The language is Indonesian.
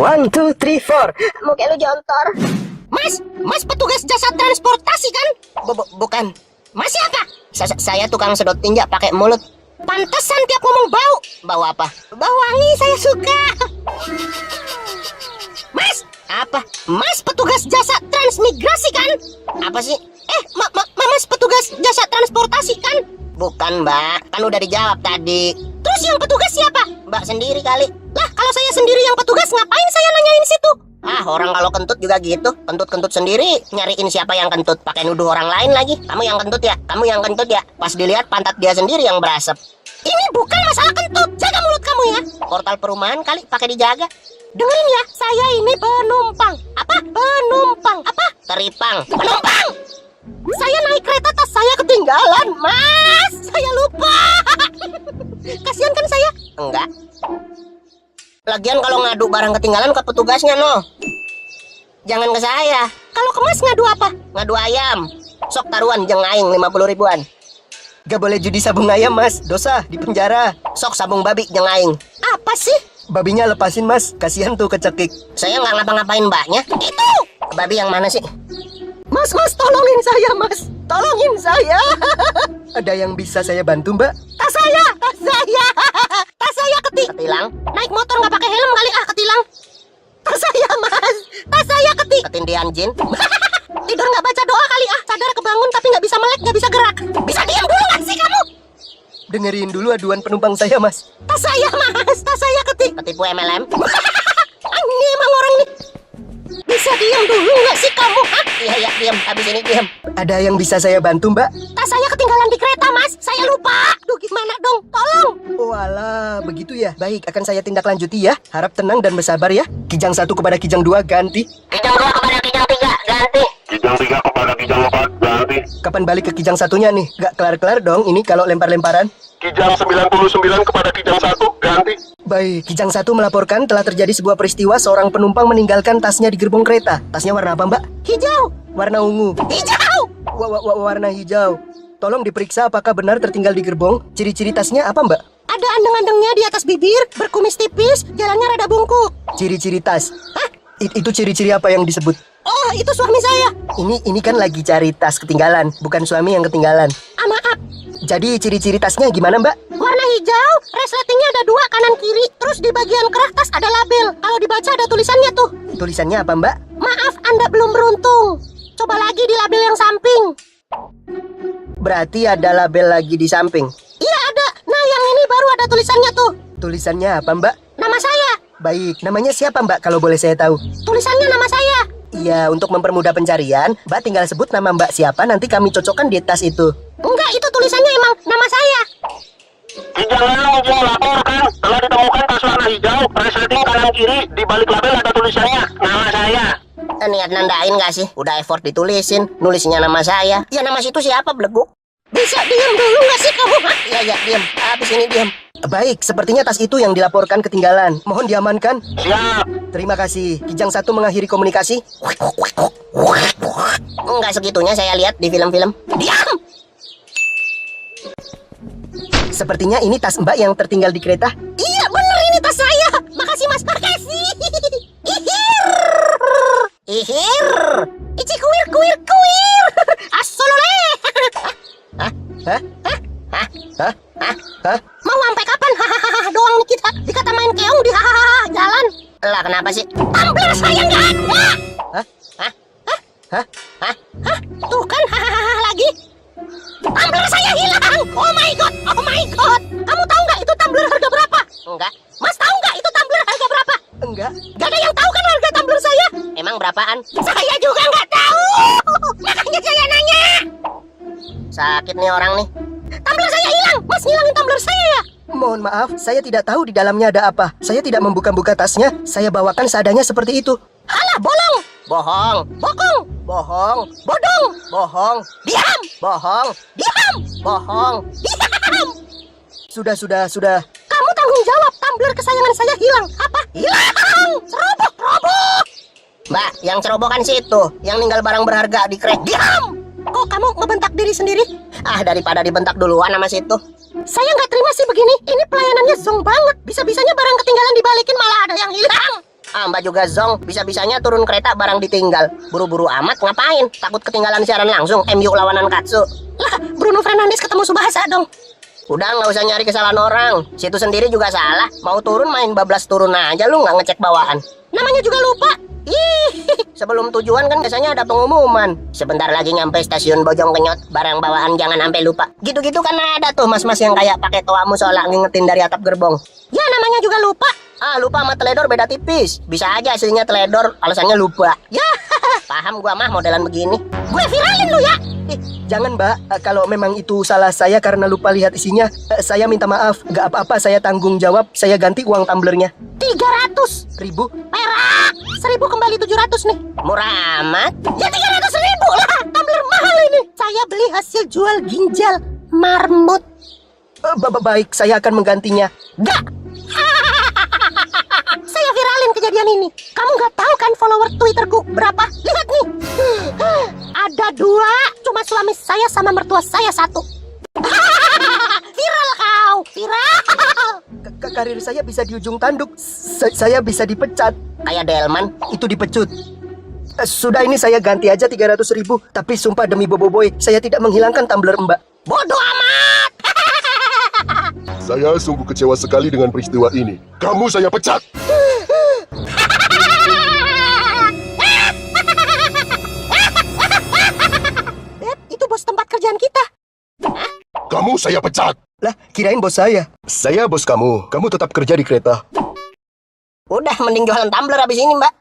One, two, three, four. Muka lu jontor. Mas petugas jasa transportasi kan? Bukan. Mas siapa? Saya tukang sedot tinja pakai mulut. Pantesan tiap ngomong bau. Bau apa? Bau wangi saya suka. Mas, Apa? Mas petugas jasa transmigrasi kan? Apa sih? Mas petugas jasa transportasi kan? Bukan, Mbak. Kan udah dijawab tadi. Terus yang petugas siapa? Mbak sendiri kali. Lah, kalau saya sendiri yang petugas, ngapain saya nanyain situ? Ah, orang kalau kentut juga gitu. Kentut-kentut sendiri nyariin siapa yang kentut. Pakai nuduh orang lain lagi. Kamu yang kentut ya? Kamu yang kentut ya? Pas dilihat pantat dia sendiri yang berasap. Ini bukan masalah kentut. Jaga mulut kamu ya. Portal perumahan kali pakai dijaga. Dengerin ya, saya ini penumpang. Apa? Penumpang. Apa? Teripang. Penumpang. Saya naik kereta, tas saya ketinggalan, Mas. Saya lupa. Kasihan kan saya? Enggak. Lagian kalau ngadu barang ketinggalan ke petugasnya, no. Jangan ke saya. Kalau ke Mas ngadu apa? Ngadu ayam. Sok taruhan jeng aing 50 ribuan. Gak boleh judi sabung ayam, Mas. Dosa, di penjara. Sok sabung babi jeng aing. Apa sih? Babinya lepasin, Mas. Kasihan tuh kecekik. Saya nggak ngapa-ngapain mbaknya. Itu. Babi yang mana sih? Mas, tolongin saya, Mas. Tolongin saya. Ada yang bisa saya bantu, Mbak? Tas saya. Tas saya Ketilang. Naik motor nggak pakai helm kali ketilang. Tas saya, Mas. Tas saya Ketindihan jin. Tidur nggak baca doa kali sadar kebangun tapi nggak bisa melek, nggak bisa gerak. Bisa diam dulu nggak sih kamu? Dengerin dulu aduan penumpang saya, Mas. Tas saya, Mas. Tas saya Ketipu MLM. Ini emang orang nih. Bisa diam dulu nggak sih kamu? Iya, diam. Habis ini diam. Ada yang bisa saya bantu, Mbak? Tas saya ketinggalan di kereta, Mas. Saya lupa. Duh, gimana dong? Tolong. Oh alah, begitu ya. Baik, akan saya tindak lanjuti ya. Harap tenang dan bersabar ya. Kijang 1 kepada Kijang 2 ganti. Kijang 2 kepada Kijang 3 ganti. Kijang 3 kepada Kijang 4 ganti. Kapan balik ke Kijang satunya nih? Gak kelar-kelar dong ini kalau lempar-lemparan. Kijang 99 kepada Kijang 1 ganti. Baik, Kijang 1 melaporkan telah terjadi sebuah peristiwa seorang penumpang meninggalkan tasnya di gerbong kereta. Tasnya warna apa, Mbak? Hijau. Warna ungu. Hijau. Warna hijau. Tolong diperiksa apakah benar tertinggal di gerbong. Ciri-ciri tasnya apa, Mbak? Ada andeng-andengnya di atas bibir, berkumis tipis, jalannya rada bungkuk. Ciri-ciri tas. Itu ciri-ciri apa yang disebut? Oh, itu suami saya. Ini kan lagi cari tas ketinggalan, bukan suami yang ketinggalan. Maaf. Jadi ciri-ciri tasnya gimana, Mbak? Warna hijau, resletingnya ada 2 kanan kiri. Terus di bagian kerah tas ada label. Kalau dibaca ada tulisannya tuh. Tulisannya apa, Mbak? Maaf, Anda belum beruntung. Coba lagi di label yang samping. Berarti ada label lagi di samping. Iya ada. Nah yang ini baru ada tulisannya tuh. Tulisannya apa, Mbak? Nama saya. Baik, namanya siapa, Mbak, kalau boleh saya tahu? Tulisannya nama saya. Iya, untuk mempermudah pencarian, Mbak tinggal sebut nama Mbak siapa, nanti kami cocokkan di tas itu. Enggak, itu tulisannya emang nama saya. Kijang 6 izin melaporkan telah ditemukan tas warna hijau, resleting kanan kiri, di balik label ada tulisannya nama saya. Niat nandain gak sih? Udah effort ditulisin. Nulisnya nama saya. Ya nama situ siapa, beleguk? Bisa diam dulu nggak sih kamu? Iya, diam. Habis ini diam. Baik, sepertinya tas itu yang dilaporkan ketinggalan. Mohon diamankan. Siap. Terima kasih. Kijang 1 mengakhiri komunikasi. Enggak segitunya saya lihat di film-film. Diam. Sepertinya ini tas Mbak yang tertinggal di kereta. Iya bener ini tas saya. Makasih Mas, makasih. Ihir. Ici kuir. Asolole. Hah? Mau sampai kapan? Hahaha doang nih kita. Dikata main keong di hahaha jalan. Lah kenapa sih? Tumbler saya nggak ada. Hah? Tuh kan hahaha lagi. Tumbler saya hilang. Oh my god. Kamu tahu nggak itu tumbler harga berapa? Enggak. Mas tahu nggak itu tumbler harga berapa? Enggak. Gak ada yang tahu kan harga tumbler saya? Emang berapaan? Saya juga nggak tahu. Makanya saya nanya. Sakit nih orang nih. Tumbler saya hilang. Mas ngilangin tumbler saya ya? Mohon maaf, saya tidak tahu di dalamnya ada apa. Saya tidak membuka-buka tasnya. Saya bawakan seadanya seperti itu. Halah, bolong. Bohong. Bokong. Bohong. Bodong. Bohong. Diam. Bohong. Diam. Bohong. Diam. Sudah. Kamu tanggung jawab. Tumbler kesayangan saya hilang. Apa? Hilang. Serobok. Mbak, yang cerobokan situ, yang ninggal barang berharga di kereta. Diam. Kok kamu ngebentak diri sendiri? Ah, daripada dibentak duluan sama situ. Saya nggak terima sih begini. Ini pelayanannya zong banget. Bisa-bisanya barang ketinggalan dibalikin malah ada yang hilang. Mbak juga zong. Bisa-bisanya turun kereta barang ditinggal. Buru-buru amat ngapain? Takut ketinggalan siaran langsung MU lawan Nankatsu. Lah, Bruno Fernandes ketemu Subasa dong. Udah nggak usah nyari kesalahan orang. Situ sendiri juga salah. Mau turun main bablas turun aja lu nggak ngecek bawaan. Namanya juga lupa. Ih, sebelum tujuan kan biasanya ada pengumuman. Sebentar lagi nyampe stasiun Bojongkenyot, barang bawaan jangan sampai lupa. Gitu-gitu kan ada tuh mas-mas yang kayak pakai toa musola ngingetin dari atap gerbong. Ya namanya juga lupa. Ah, lupa sama teledor beda tipis. Bisa aja aslinya teledor, alasannya lupa. Ya, Paham gua mah modelan begini. gue viralin lu ya. Jangan mbak, kalau memang itu salah saya karena lupa lihat isinya, saya minta maaf. Gak apa-apa, saya tanggung jawab. Saya ganti uang tumblernya. 300 Ribu. perak. 1000 kembali 700 nih. Murah amat. Ya 300.000 lah. Tumbler mahal ini. Saya beli hasil jual ginjal marmut. Baik, saya akan menggantinya. Gak. Saya viralin kejadian ini. Kamu gak tahu kan follower Twitterku berapa? Lihat nih. Ada 2. Cuma suami saya sama mertua saya 1. Viral kau. Viral. Karir saya bisa di ujung tanduk. Saya bisa dipecat. Kayak Delman. Itu dipecut. Sudah, ini saya ganti aja 300.000. Tapi sumpah demi Boboiboy, saya tidak menghilangkan tumbler mbak. Bodoh amat. Saya sungguh kecewa sekali dengan peristiwa ini. Kamu saya pecat. Beb, itu bos tempat kerjaan kita. Kamu saya pecat. Lah, kirain bos saya. Saya bos kamu. Kamu tetap kerja di kereta. Udah mending jualan tumbler abis ini, Mbak.